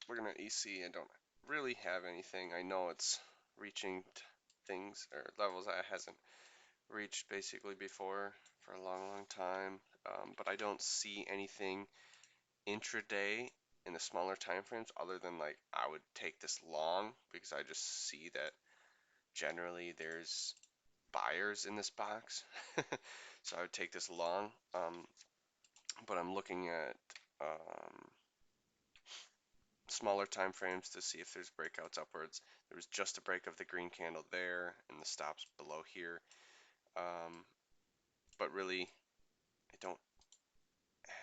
looking at EC, I don't really have anything. I know it's reaching things or levels that it hasn't reached basically before for a long, long time. But I don't see anything intraday in the smaller time frames other than like I would take this long because I just see that generally there's buyers in this box. So I would take this long. But I'm looking at smaller time frames to see if there's breakouts upwards. There was just a break of the green candle there and the stops below here. Um, but really, I don't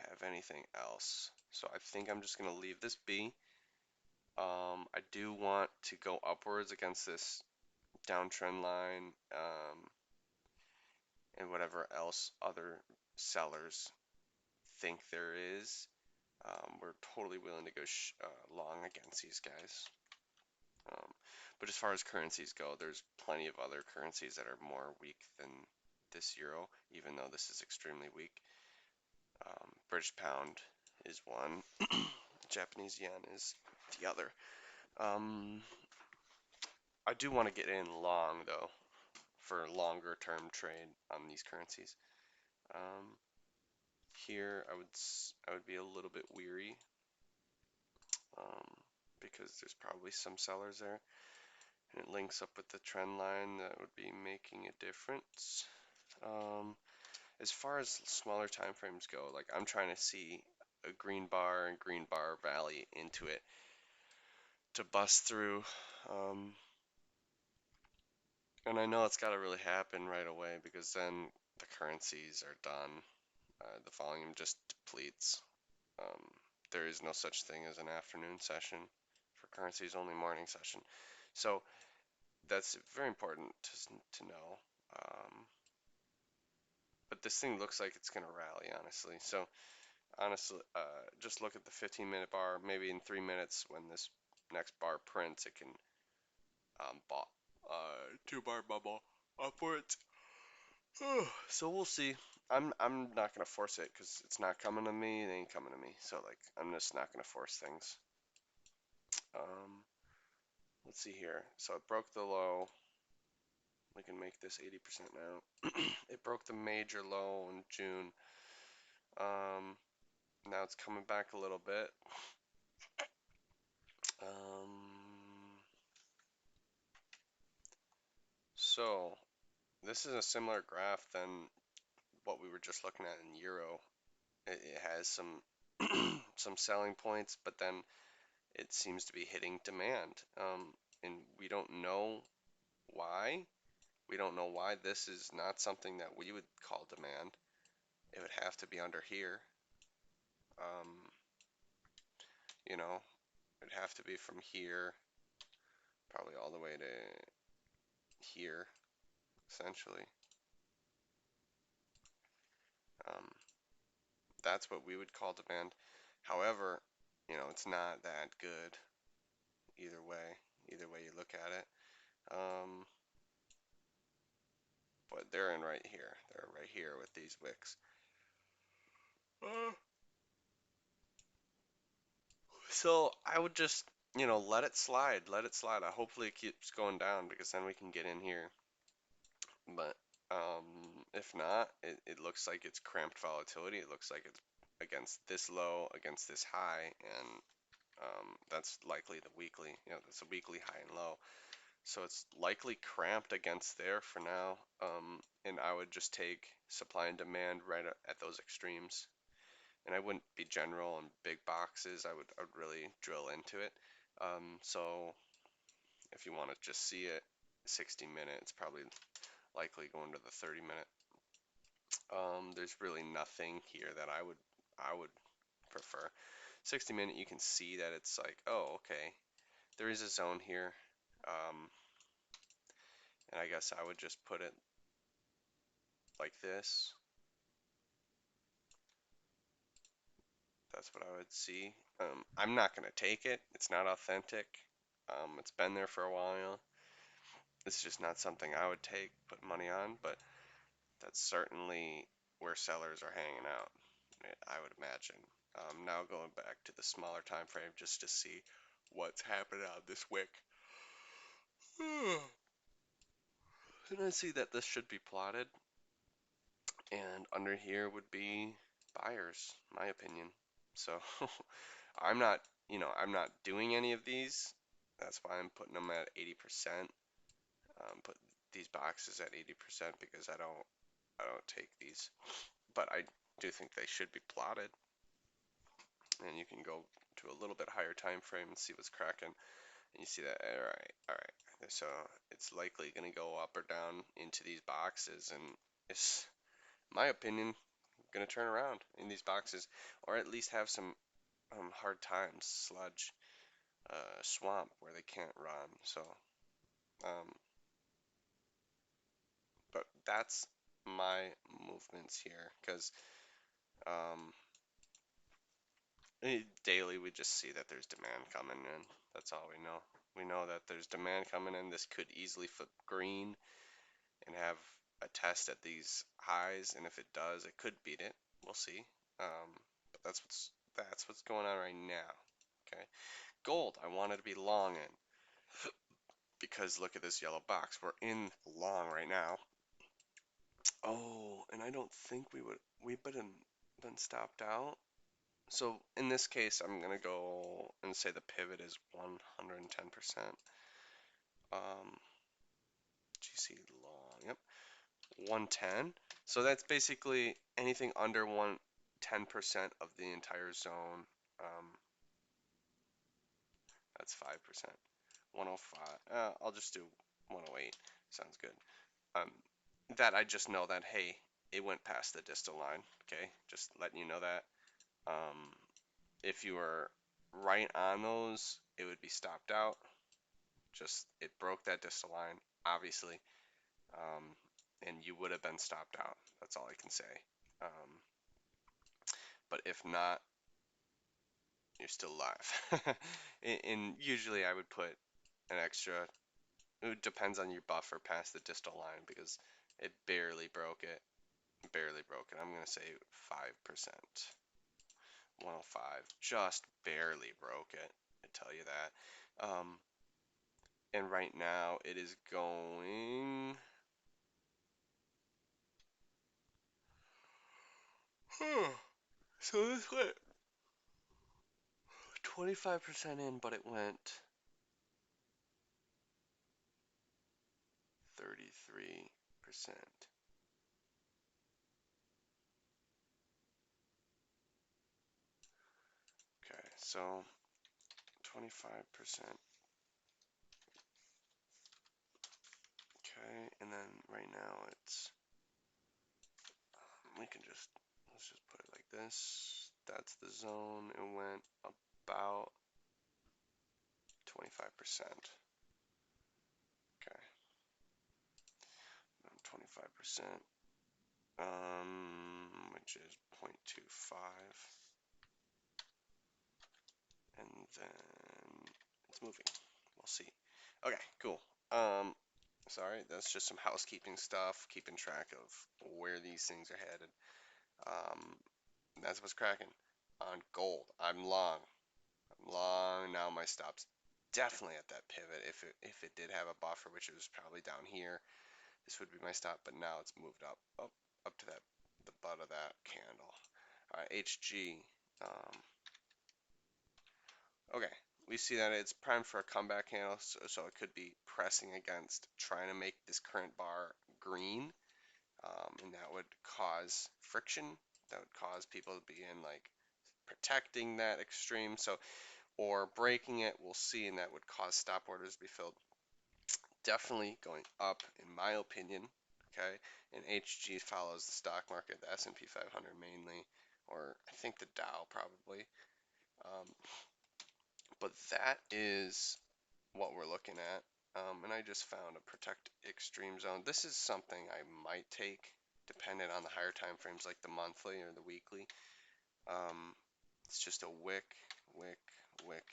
have anything else. So I think I'm just going to leave this be. I do want to go upwards against this downtrend line and whatever else other sellers think there is. We're totally willing to go long against these guys. Um, but as far as currencies go, there's plenty of other currencies that are more weak than this euro, even though this is extremely weak. British pound is one, Japanese yen is the other. Um, I do want to get in long though for longer term trade on these currencies. Um, Here I would be a little bit weary um, because there's probably some sellers there, and it links up with the trend line that would be making a difference. Um, as far as smaller time frames go, like I'm trying to see a green bar and green bar rally into it to bust through. Um, and I know it's got to really happen right away because then the currencies are done. The volume just depletes. Um, there is no such thing as an afternoon session for currencies, only morning session. So that's very important to know. Um, but this thing looks like it's going to rally, honestly. So honestly, just look at the 15-minute bar. Maybe in 3 minutes, when this next bar prints, it can bop 2 bar bubble upwards. So we'll see. I'm not gonna force it because it's not coming to me. It ain't coming to me. So like I'm just not gonna force things. Um, let's see here. So it broke the low. We can make this 80% now. It broke the major low in June. Um, Now it's coming back a little bit. Um, so this is a similar graph than what we were just looking at in euro. It has some some selling points, but then it seems to be hitting demand. And we don't know why. We don't know why this is not something that we would call demand. It would have to be under here. Um, you know, it'd have to be from here, probably all the way to here, essentially. Um, that's what we would call demand. However, it's not that good either way you look at it. Um, but they're in right here. They're right here with these wicks. Uh, So I would just, let it slide, let it slide. Hopefully it keeps going down because then we can get in here. But if not, it looks like it's cramped volatility. It looks like it's against this low, against this high, and that's likely the weekly. That's a weekly high and low. So it's likely cramped against there for now. And I would just take supply and demand right at those extremes. And I wouldn't be general in big boxes. I would really drill into it. So if you want to just see it, 60 minutes, probably likely going to the 30 minute. There's really nothing here that I would prefer. 60 minute, you can see that it's like, oh, okay, there is a zone here. Um, and I guess I would just put it like this. That's what I would see. I'm not gonna take it. It's not authentic. It's been there for a while. It's just not something I would take, put money on, but that's certainly where sellers are hanging out, I would imagine. Now going back to the smaller time frame just to see. what's happening on this wick. And I see that this should be plotted, and under here would be buyers, my opinion. So I'm not, I'm not doing any of these. That's why I'm putting them at 80%. Put these boxes at 80% because I don't take these, but I do think they should be plotted. And you can go to a little bit higher time frame and see what's cracking. And you see that, all right. So it's likely going to go up or down into these boxes, and it's, my opinion, going to turn around in these boxes, or at least have some hard times, sludge, swamp where they can't run. So, um, but that's my movements here, because um, daily we just see that there's demand coming in. That's all we know. We know that there's demand coming in. This could easily flip green and have a test at these highs, and if it does, it could beat it. We'll see. But that's what's going on right now. Okay, gold. I wanted to be long in because look at this yellow box. We're in long right now. Oh, and I don't think we been stopped out. So in this case, I'm gonna go and say the pivot is 110%. Um, GC long. Yep. 110. So that's basically anything under 10% of the entire zone. Um, that's 5%. 105. I'll just do 108. Sounds good. Um, that I just know that, hey, it went past the distal line. Okay, just letting you know that. Um, if you were right on those, it would be stopped out. Just it broke that distal line, obviously, um, and you would have been stopped out. That's all I can say. Um, but if not, you're still alive. And usually I would put an extra, it depends on your buffer past the distal line because it barely broke it. Barely broke it. I'm going to say 5%. 105. Just barely broke it. I tell you that. And right now it is going. So this went 25% in, but it went 33%. Okay, so 25%. Okay, and then right now it's, we can just, let's just put it like this. That's the zone. It went about 25%. Okay, 25%, which is 0.25. And then it's moving. We'll see. Okay, cool. Um, Sorry, that's just some housekeeping stuff, keeping track of where these things are headed. Um, that's what's cracking. On gold, I'm long. I'm long now. My stop's definitely at that pivot. If it did have a buffer, which it was probably down here, this would be my stop. But now it's moved up to that the butt of that candle. All right, HG. Um, okay, we see that it's primed for a comeback candle, so it could be pressing against trying to make this current bar green. And that would cause friction. That would cause people to begin like protecting that extreme. So, or breaking it, we'll see, and that would cause stop orders to be filled. Definitely going up, in my opinion. Okay, and HG follows the stock market, the S&P 500 mainly, or I think the Dow probably. Um, but that is what we're looking at. And I just found a protect extreme zone. This is something I might take dependent on the higher time frames like the monthly or the weekly. It's just a wick, wick, wick.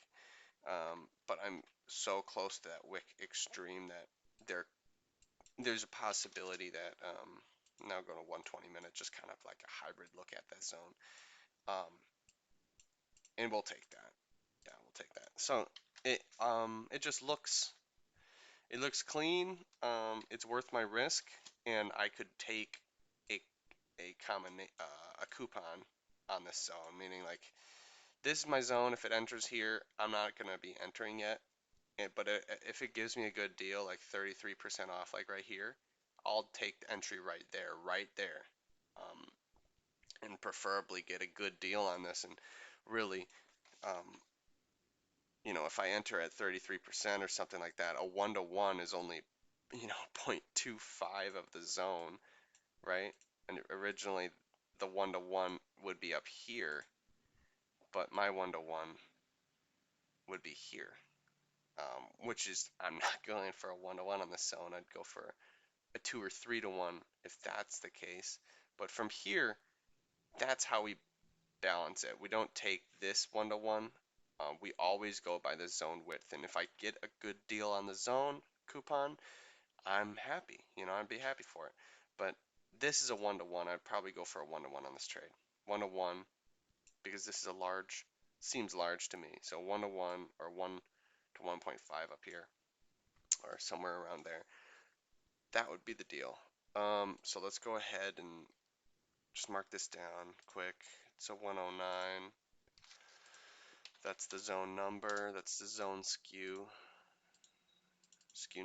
But I'm so close to that wick extreme that there's a possibility that now go to 120 minute, just kind of like a hybrid look at that zone. Um, and we'll take that. Yeah, we'll take that. So it just looks clean. It's worth my risk, and I could take a a coupon on this zone, meaning like this is my zone. If it enters here, I'm not gonna be entering yet. But if it gives me a good deal, like 33% off, like right here, I'll take the entry right there, um, and preferably get a good deal on this. And really, um, if I enter at 33% or something like that, a 1-to-1 is only, 0.25 of the zone, right? And originally the 1-to-1 would be up here, but my 1-to-1 would be here, which is, I'm not going for a 1-to-1 on this zone. I'd go for a 2 or 3-to-1 if that's the case. But from here, that's how we balance it. We don't take this 1-to-1. We always go by the zone width. And if I get a good deal on the zone coupon, I'm happy. I'd be happy for it. But this is a 1-to-1. I'd probably go for a 1-to-1 on this trade. 1-to-1, because this is seems large to me. So 1-to-1 or 1 to 1.5 up here, or somewhere around there. That would be the deal. So let's go ahead and just mark this down quick. It's a 109. That's the zone number. That's the zone skew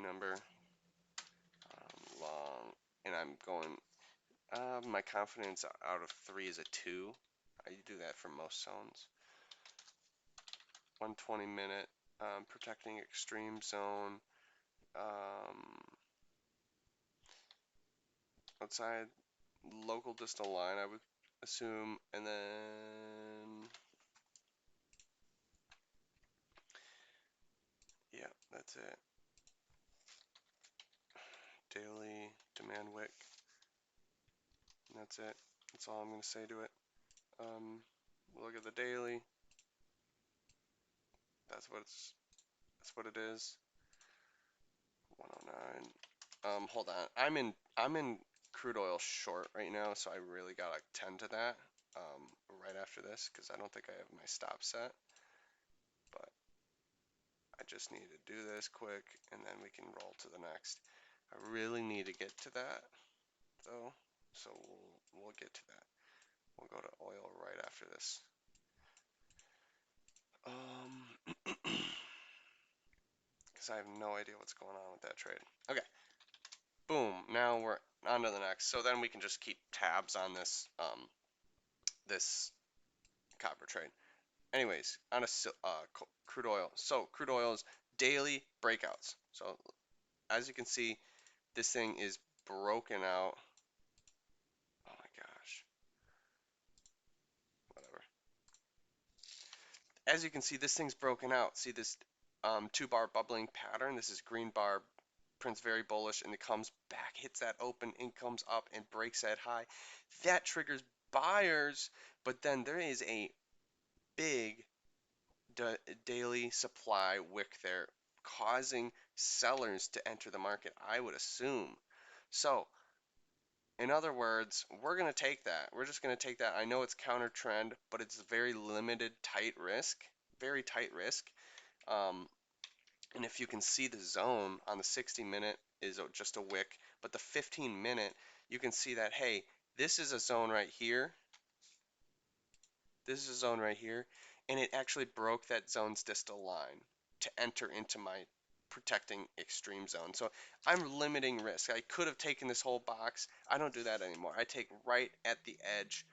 number. Long, and I'm going. My confidence out of 3 is a 2. I do that for most zones. 120-minute, protecting extreme zone. Outside local distal line, I would assume, and then yeah, that's it. Daily demand wick. And that's it. That's all I'm going to say to it. Look at the daily. That's what it is. 109. Hold on. I'm in crude oil short right now, so I really gotta tend to that right after this because I don't think I have my stop set. But I just need to do this quick and then we can roll to the next. I really need to get to that though, so we'll get to that. We'll go to oil right after this. Because I have no idea what's going on with that trade. Okay, boom. Now we're on to the next. So then we can just keep tabs on this copper trade. Anyways, on a crude oil. So crude oil's daily breakouts. So as you can see, this thing is broken out. Oh my gosh. Whatever. As you can see, this thing's broken out. See this 2-bar bubbling pattern? This is green bar, prints very bullish, and it comes back, hits that open, and comes up and breaks that high. That triggers buyers, but then there is a big daily supply wick there, causing sellers to enter the market, I would assume. So, in other words, we're going to take that. We're just going to take that. I know it's counter trend, but it's very limited, tight risk, very tight risk. And if you can see the zone on the 60-minute is just a wick, but the 15-minute, you can see that, hey, this is a zone right here. This is a zone right here, and it actually broke that zone's distal line to enter into my protecting extreme zone. So I'm limiting risk. I could have taken this whole box. I don't do that anymore. I take right at the edge,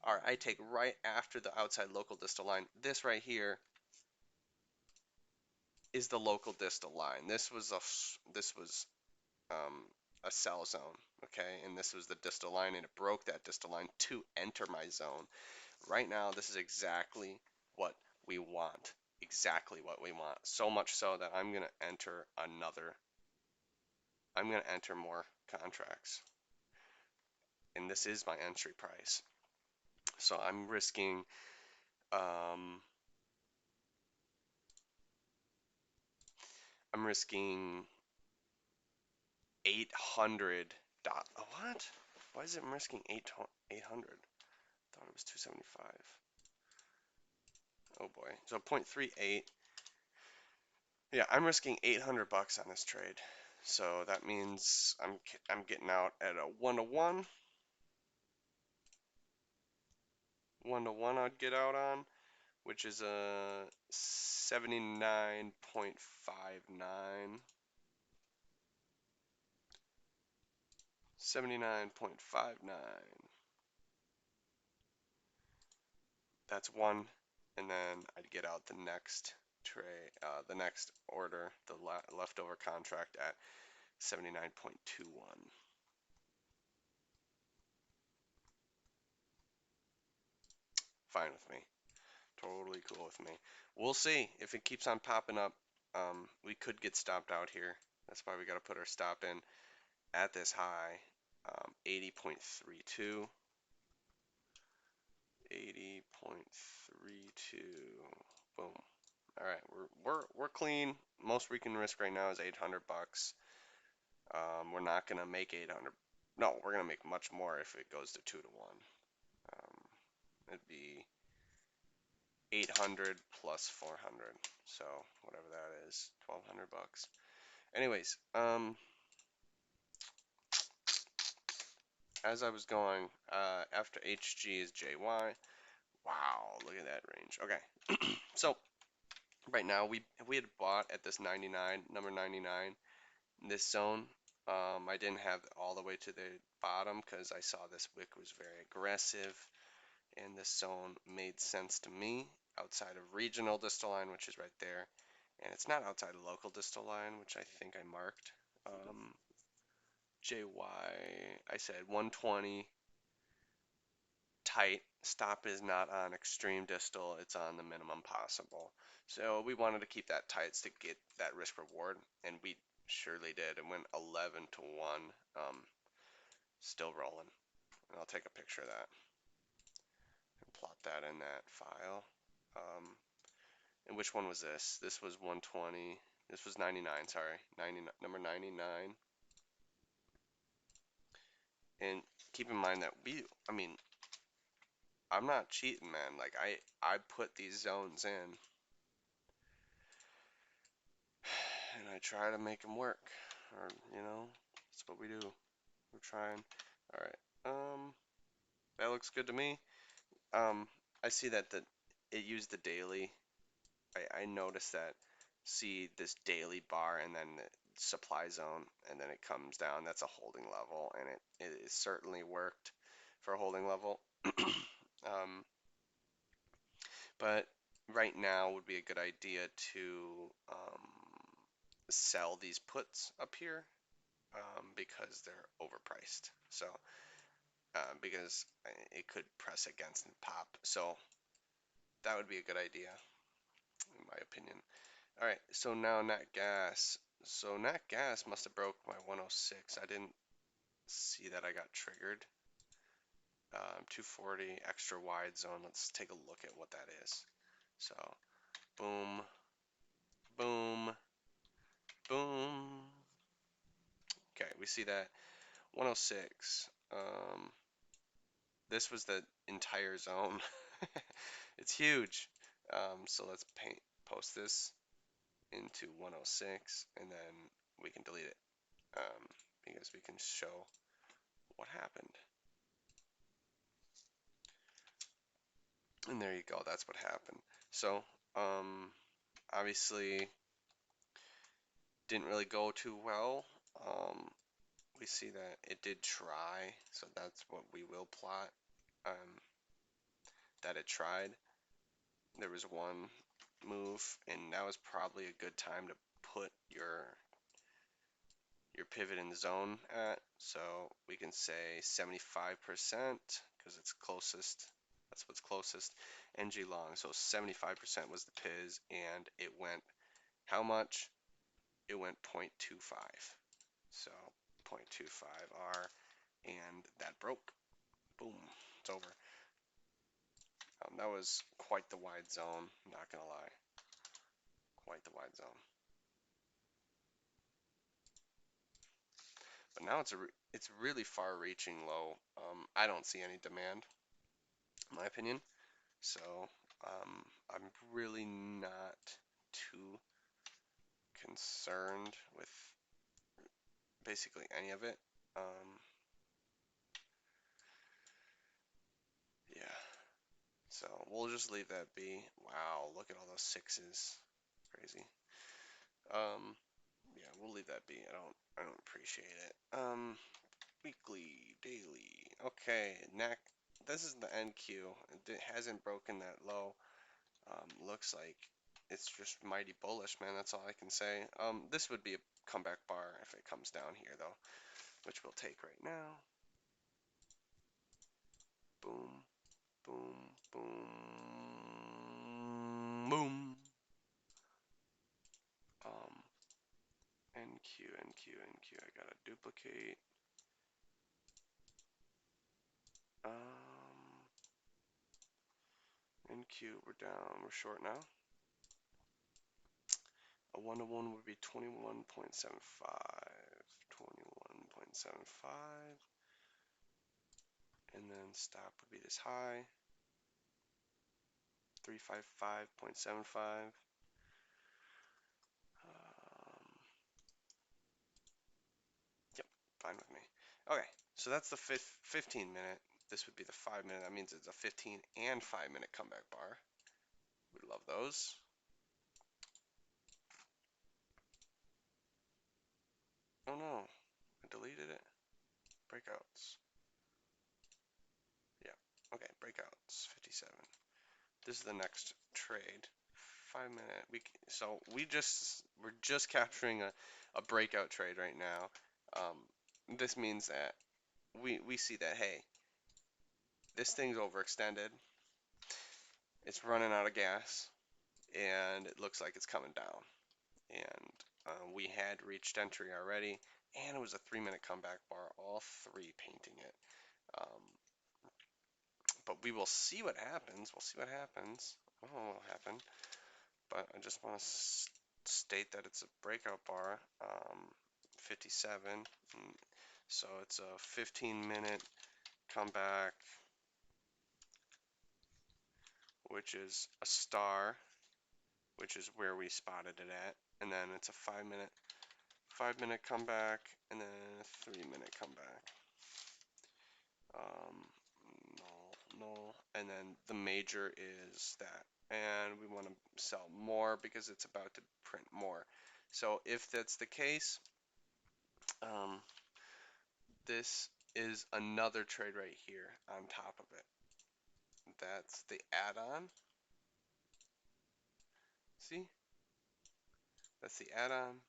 or I take right after the outside local distal line. This right here is the local distal line. Um, a sell zone, okay, and this was the distal line, and it broke that distal line to enter my zone. Right now, this is exactly what we want. Exactly what we want. So much so that I'm going to enter more contracts. And this is my entry price. So um, I'm risking 800. What? Why is it I'm risking 800? Thought it was 275. Oh boy. So 0.38. Yeah, I'm risking 800 bucks on this trade. So that means I'm getting out at a 1 to 1. 1 to 1 I'd get out on, which is a 79.59. 79.59. That's one, and then I'd get out the next tray, the next order, the leftover contract at 79.21. Fine with me. Totally cool with me. We'll see if it keeps on popping up. We could get stopped out here. That's why we got to put our stop in at this high, 80.32. 80.32. Boom. All right, we're clean. Most we can risk right now is 800 bucks. We're not gonna make 800. No, we're gonna make much more if it goes to 2 to 1. It'd be 800 plus 400. So whatever that is, 1,200 bucks. Anyways, as I was going, after HG is JY. Wow, look at that range. Okay, so right now we had bought at this 99, number 99, in this zone. I didn't have all the way to the bottom because I saw this wick was very aggressive, and this zone made sense to me outside of regional distal line, which is right there, and it's not outside of local distal line, which I think I marked. JY, I said 120 tight. Stop is not on extreme distal, it's on the minimum possible. So we wanted to keep that tight to get that risk reward, and we surely did. It went 11 to 1, still rolling. And I'll take a picture of that and plot that in that file. And which one was this? This was 120. This was 99, sorry. Number 99. And keep in mind that I mean, I'm not cheating, man. Like, I put these zones in and I try to make them work. Or, that's what we do. We're trying. All right. That looks good to me. I see that it used the daily. I noticed that. See this daily bar and then the supply zone, and then it comes down. That's a holding level, and it certainly worked for a holding level. um, but right now would be a good idea to sell these puts up here, because they're overpriced. So because it could press against and pop. So that would be a good idea, in my opinion. All right, so now nat gas. So nat gas must have broke my 106. I didn't see that I got triggered. 240 extra wide zone. Let's take a look at what that is. So boom, boom, boom. Okay, we see that 106. This was the entire zone. It's huge. So let's post this into 106, and then we can delete it, because we can show what happened. And there you go, that's what happened. So obviously didn't really go too well. We see that it did try, so that's what we will plot, that it tried. There was one move, and now is probably a good time to put your pivot in the zone at. So we can say 75% because it's closest. That's what's closest. NG long. So 75% was the Piz, and it went how much? It went 0.25. So 0.25 R, and that broke. Boom. It's over. That was quite the wide zone. Not gonna lie. Quite the wide zone. But now it's really far-reaching low. I don't see any demand, in my opinion. So I'm really not too concerned with basically any of it. Yeah, so we'll just leave that be. Wow, look at all those sixes. Crazy. Yeah, we'll leave that be. I don't appreciate it. Weekly, daily. Okay, next. This is the NQ. It hasn't broken that low. Looks like it's just mighty bullish, man. That's all I can say. This would be a comeback bar if it comes down here, though, which we'll take right now. Boom, boom, boom, boom. NQ, NQ, NQ. I gotta duplicate. NQ, we're down. We're short now. A 1-to-1 would be 21.75. 21.75. And then stop would be this high. 355.75. Yep, fine with me. Okay, so that's the 15 minute. This would be the 5 minute. That means it's a 15 and 5 minute comeback bar. We love those. Oh no, I deleted it. Breakouts. Yeah, okay, breakouts, 57. This is the next trade. 5 minute. We're just capturing a breakout trade right now. This means that we see that, hey, this thing's overextended. It's running out of gas, and it looks like it's coming down. And we had reached entry already, and it was a 3 minute comeback bar, all three painting it. But we will see what happens. We'll see what happens. I don't know what will happen, but I just want to state that it's a breakout bar, 57. So it's a 15-minute comeback, which is a star, which is where we spotted it at, and then it's a 5-minute comeback, and then a 3-minute comeback. Null, and then the major is that, and we want to sell more because it's about to print more. So if that's the case, this is another trade right here on top of it. That's the add-on. See? That's the add-on.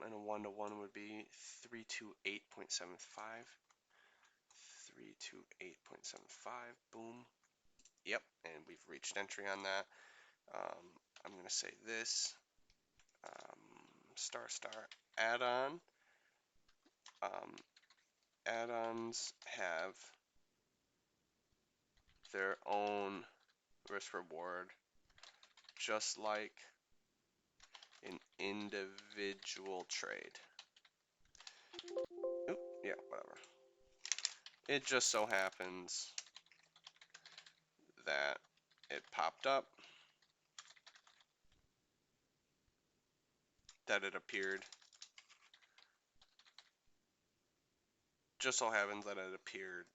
And a 1-to-1 would be 328.75. 328.75. Boom. Yep, and we've reached entry on that. I'm going to say this. Star add-on. Add-ons have their own risk reward, just like an individual trade. Oop, yeah, whatever. It just so happens that it popped up, that it appeared. Just so happens that it appeared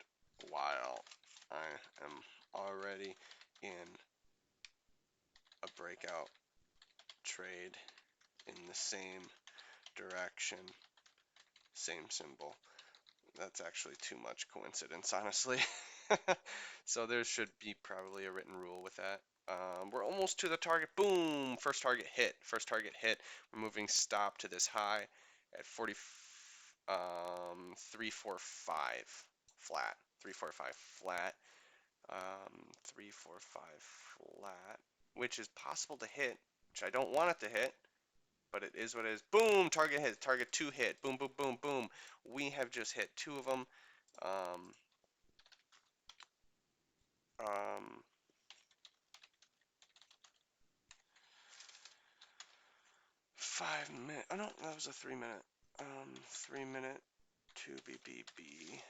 while I am already in a breakout trade in the same direction, same symbol. That's actually too much coincidence, honestly. So there should be probably a written rule with that. We're almost to the target. Boom! First target hit. First target hit. We're moving stop to this high at 345 flat. 345 flat. 345 flat, which is possible to hit, which I don't want it to hit, but it is what it is. Boom! Target hit. Target 2 hit. Boom, boom, boom, boom. We have just hit 2 of them. 5 minute. Oh no, that was a 3 minute. 3 minute 2BBB.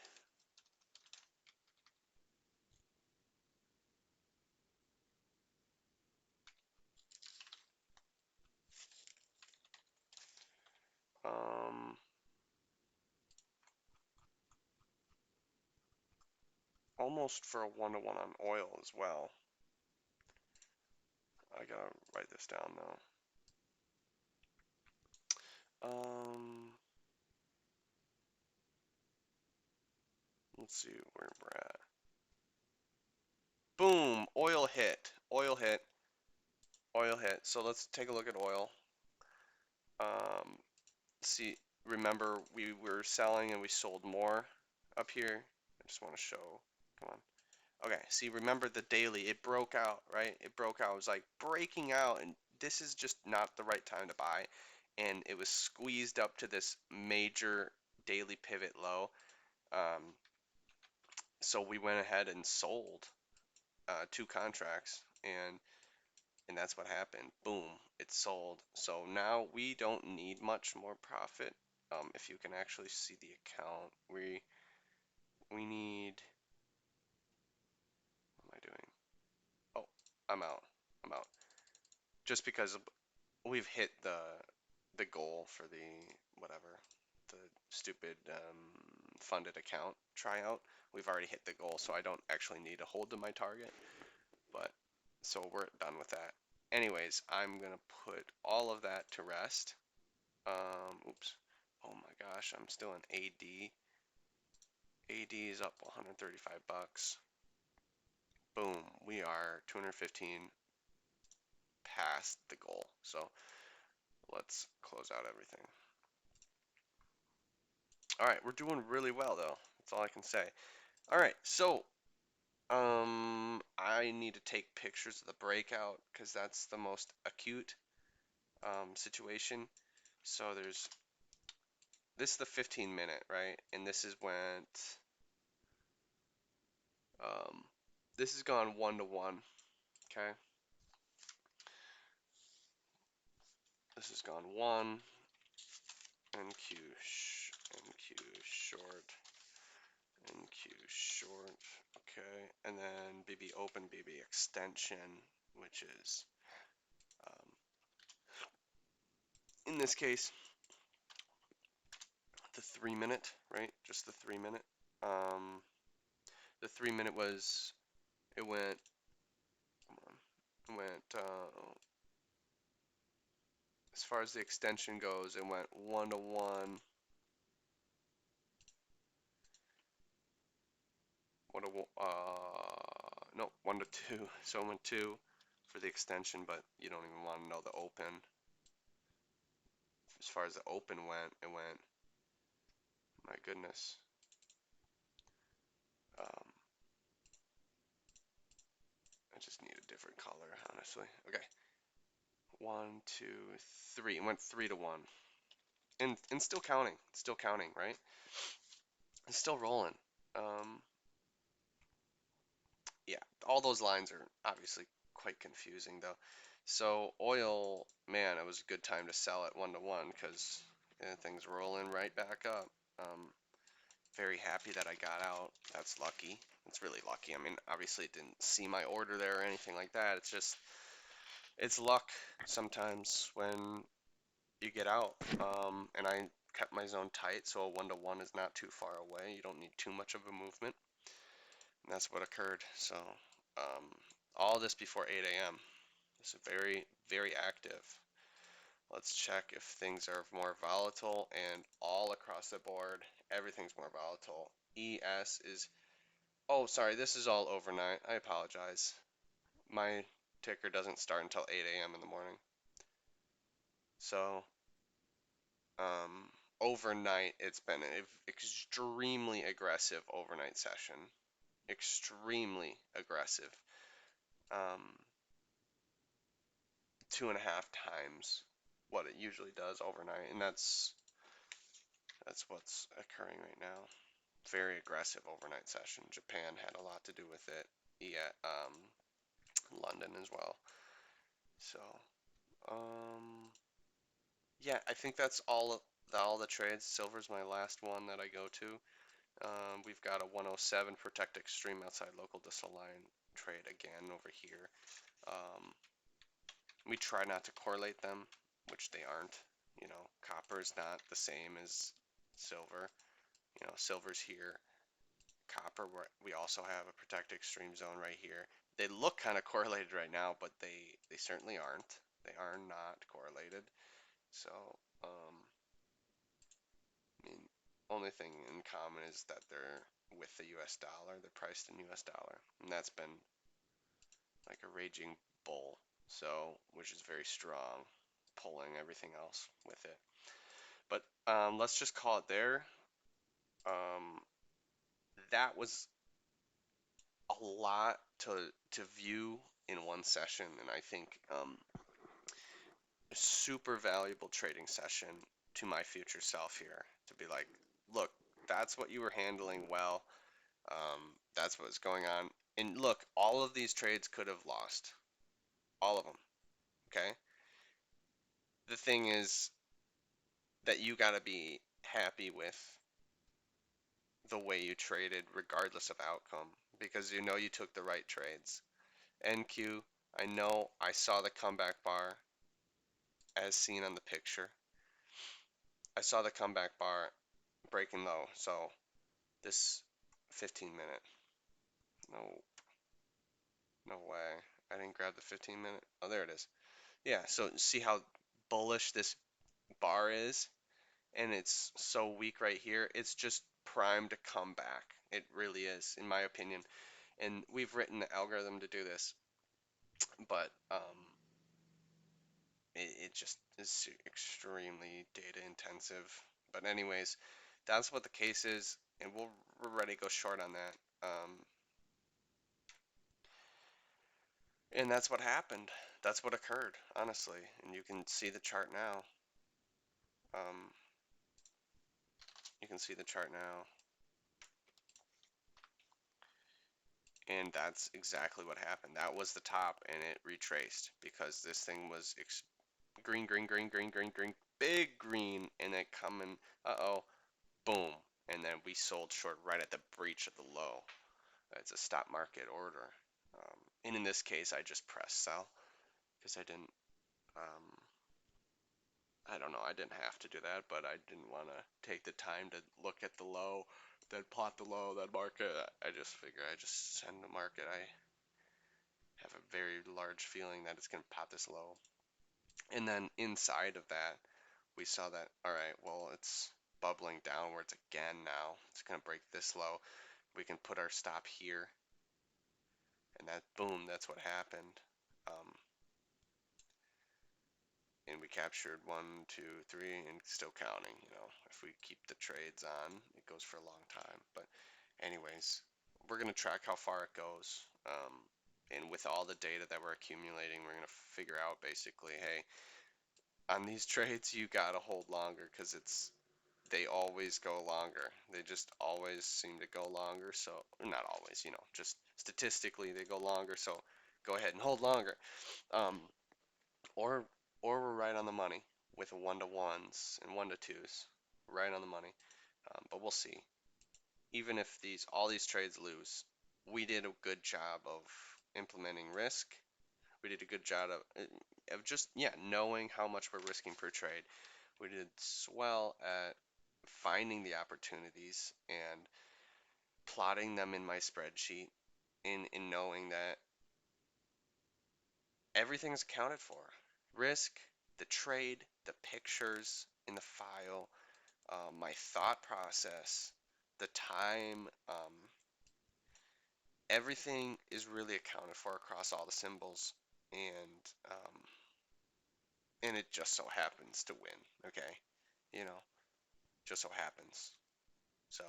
almost for a 1-to-1 on oil as well. I gotta write this down though. Let's see where we're at. Boom, oil hit, oil hit, oil hit. So let's take a look at oil. Um, see, remember we were selling and we sold more up here. I just want to show, come on. Okay, see, remember the daily, it broke out, right? It broke out, it was like breaking out, and this is just not the right time to buy. And it was squeezed up to this major daily pivot low. Um, so we went ahead and sold 2 contracts, and that's what happened. Boom, it's sold. So now we don't need much more profit. If you can actually see the account, we need. What am I doing? Oh, I'm out. I'm out. Just because we've hit the goal for the whatever, the stupid funded account tryout. We've already hit the goal, so I don't actually need to hold to my target. But so we're done with that. Anyways, I'm gonna put all of that to rest. Oops. Oh my gosh, I'm still in AD. AD is up 135 bucks. Boom, we are 215 past the goal. So let's close out everything. All right, we're doing really well though. That's all I can say. All right, so I need to take pictures of the breakout because that's the most acute situation. So this is the 15-minute, right? And um, this has gone 1-to-1, okay? This has gone 1, NQ short, NQ short, okay? And then BB open, BB extension, which is, um, in this case, the 3-minute, right? Just the 3-minute. Um, the 3-minute was, it went, come on, it went, as far as the extension goes, it went 1-to-1, no, 1-to-2. So it went 2 for the extension, but you don't even want to know the open. As far as the open went, it went, my goodness. I just need a different color, honestly. Okay. 1, 2, 3. It went 3-to-1. And still counting. Still counting, right? It's still rolling. Um, yeah, all those lines are obviously quite confusing though. So oil, man, it was a good time to sell at 1-to-1 because things rolling right back up. Very happy that I got out. That's lucky. It's really lucky. I mean, obviously it didn't see my order there or anything like that. It's just, it's luck sometimes when you get out. And I kept my zone tight, so a 1-to-1 is not too far away. You don't need too much of a movement. And that's what occurred. So, um, all this before 8 a.m. It's very, very active. Let's check if things are more volatile, and all across the board, everything's more volatile. ES is, oh, sorry, this is all overnight. I apologize. My ticker doesn't start until 8 a.m. in the morning. So, overnight, it's been an extremely aggressive overnight session. Extremely aggressive. Um, 2.5 times what it usually does overnight, and that's what's occurring right now. Very aggressive overnight session. Japan had a lot to do with it. Yeah, London as well. So, yeah, I think that's all the trades. Silver's my last one that I go to. We've got a 107 protect extreme outside local distal line trade again over here. Um, we try not to correlate them, which they aren't. You know, copper is not the same as silver. You know, silver's here, copper, we also have a protected extreme zone right here. They look kind of correlated right now, but they certainly aren't. They are not correlated. So, I mean, only thing in common is that they're with the US dollar. They're priced in US dollar, and that's been like a raging bull. So, which is very strong, pulling everything else with it. But let's just call it there. Um, that was a lot to view in one session, and I think a super valuable trading session to my future self here to be like, look, that's what you were handling well. That's what's going on. And look, all of these trades could have lost, all of them. Okay. The thing is that you got to be happy with the way you traded, regardless of outcome, because you know you took the right trades. NQ, I know I saw the comeback bar as seen on the picture. I saw the comeback bar breaking low, so this 15 minute, no, no way. I didn't grab the 15 minute. Oh, there it is. Yeah, so see how bullish this bar is? And it's so weak right here. It's just primed to come back. It really is, in my opinion. And we've written the algorithm to do this, but it just is extremely data intensive. But anyways, that's what the case is, and we're ready to go short on that. And that's what happened. That's what occurred, honestly. And you can see the chart now. Um, you can see the chart now. And that's exactly what happened. That was the top, and it retraced because this thing was green, green, green, green, green, green, big green, and it coming, uh-oh, boom. And then we sold short right at the breach of the low. It's a stop market order. And in this case, I just pressed sell because um, I don't know, I didn't have to do that, but I didn't want to take the time to look at the low, then plot the low, then market. I just figure I just send the market. I have a very large feeling that it's going to pop this low. And then inside of that, we saw that, all right, well, it's bubbling downwards again now. It's going to break this low. We can put our stop here. And that, boom, that's what happened. Um, and we captured 1, 2, 3, and still counting. You know, if we keep the trades on, it goes for a long time. But anyways, we're going to track how far it goes. And with all the data that we're accumulating, we're going to figure out basically, hey, on these trades, you got to hold longer because they always go longer. They just always seem to go longer. So, not always, you know, just statistically they go longer. So go ahead and hold longer. Um, or or we're right on the money with 1-to-1s and 1-to-2s, right on the money. But we'll see. Even if all these trades lose, we did a good job of implementing risk. We did a good job of just, yeah, knowing how much we're risking per trade. We did swell at finding the opportunities and plotting them in my spreadsheet, in knowing that everything's accounted for. Risk, the trade, the pictures in the file, my thought process, the time, everything is really accounted for across all the symbols, and um, and it just so happens to win. Okay, you know, just so happens. So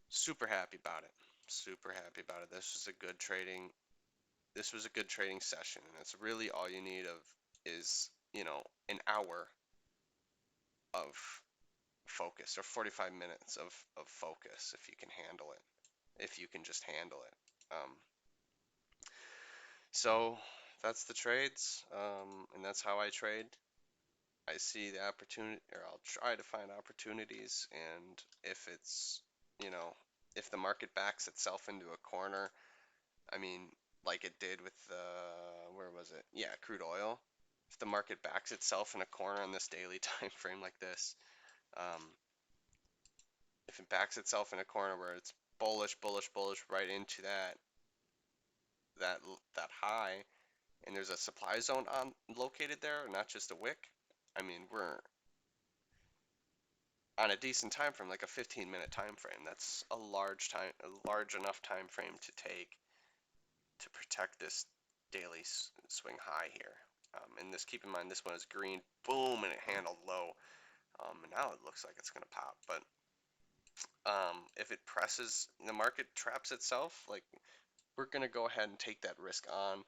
super happy about it. Super happy about it. This was a good trading. This was a good trading session, and that's really all you need of is, you know, an hour of focus or 45 minutes of focus if you can handle it, if you can just handle it. So that's the trades, and that's how I trade. I see the opportunity, or I'll try to find opportunities, and if it's, you know, if the market backs itself into a corner, I mean, like it did with where was it? Yeah, crude oil. If the market backs itself in a corner on this daily time frame like this, um, if it backs itself in a corner where it's bullish, bullish, bullish right into that that high, and there's a supply zone on located there, not just a wick. I mean, we're on a decent time frame, like a 15-minute time frame. That's a large enough time frame to take to protect this daily swing high here. And this, keep in mind, this one is green, boom, and it handled low. And now it looks like it's gonna pop, but if it presses, the market traps itself, like we're gonna go ahead and take that risk on,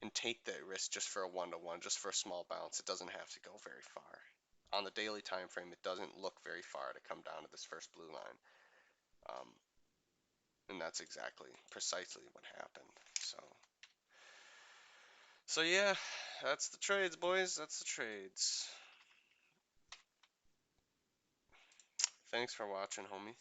and take that risk just for a one-to-one, just for a small bounce. It doesn't have to go very far. On the daily time frame, it doesn't look very far to come down to this first blue line. Um, and that's exactly, precisely what happened. So yeah, that's the trades, boys. That's the trades. Thanks for watching, homie.